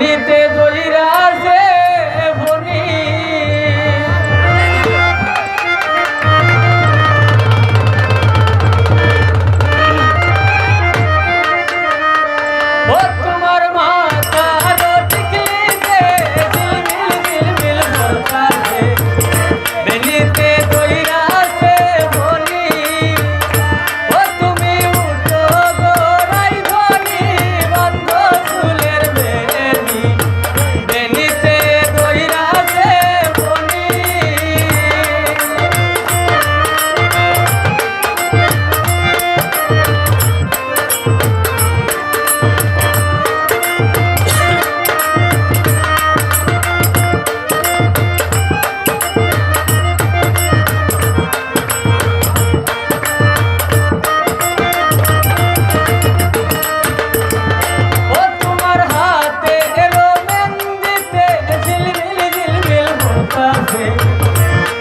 বেনিতে দইরা সে বনি ও তোমার মাথার টিকলিতে ঝিলমিল ঝিলমিল বলতাছে বেনিতে দইরা সে বনি ও তুমি উঠো গোড়াই ধনি বন্ধ চুলের বেনি বেনিতে দইরা সে বনি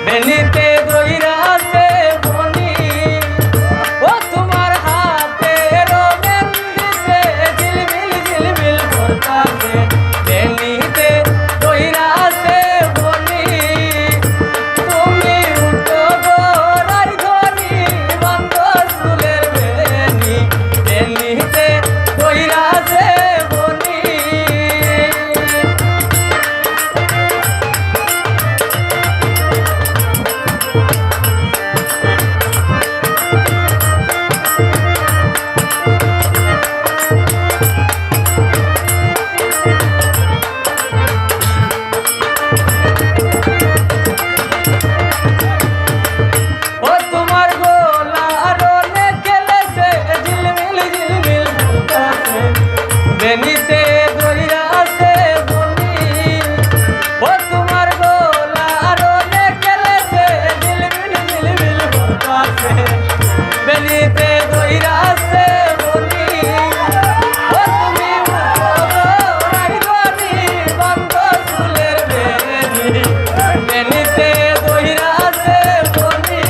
বেনিতে দইরা সে বনি ও তোমার হাতে মেহেন্দিতে ঝিলমিল ঝিলমিল করতাছে বেনিতে দইরা সে বনি তুমি উঠো গোড়াই ধনি বন্ধ চুলের বেনি বেনিতে দইরা সে বনি বেনিতে দইরা সে বনি ও তোমার গোলার নেকলেসে ঝিলমিল ঝিলমিল করতাছে বেনিতে দইরা সে বনি ও তুমি গোড়াই ধনি বন্ধ চুলের বেনি বেনিতে দইরা সে বনি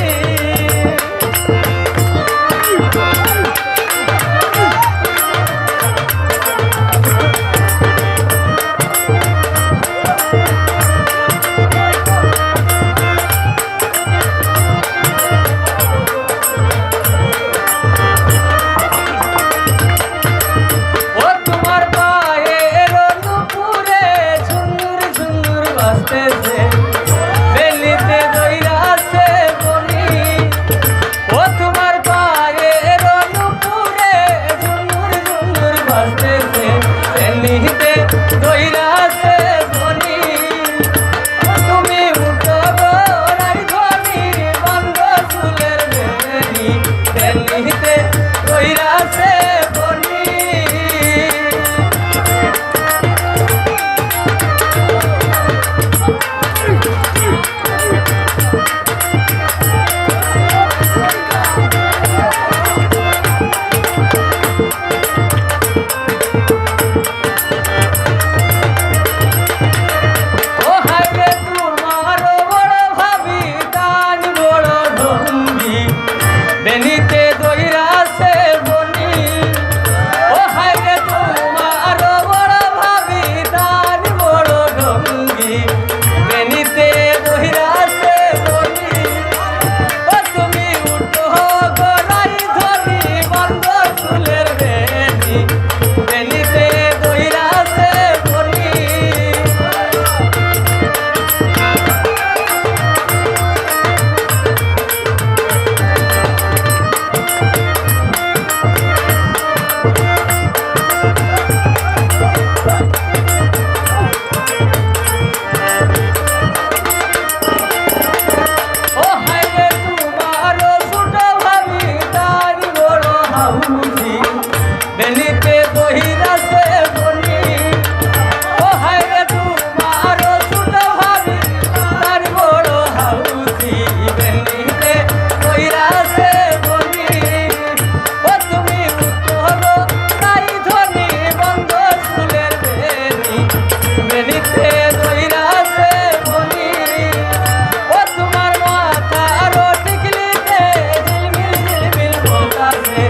বেনিতে দইরা সে বনি ও তোমার পায়ের নুপুরে ঝুনুর ঝুনুর বাজতেছে বেনিতে দইরা সে বনি তুমি উঠো গোড়াই ধনি বন্ধ চুলের বেনি বেনিতে দইরা সে বনি বেনিতে দইরা সে বনি ও হায় রে তোমার বড় ভাবি দান বড় ঢঙ্গি বেনিতে দইরা সে বনি ও তুমি উঠো গোড়াই ধনি বন্ধ চুলের বেনি বেনিতে দইরা সে বনি বেনিতে দইরা সে বনি ও হায় রে তোমার ছোট ভাবি তার বড় হাউসি বেনিতে দইরা সে বনি ও তুমি উঠো তাই ধনি বন্ধ চুলের বেনি বেনিতে দইরা সে বনি ও তোমার মাথার টিকলিতে ঝিলমিল ঝিলমিল বলতাছে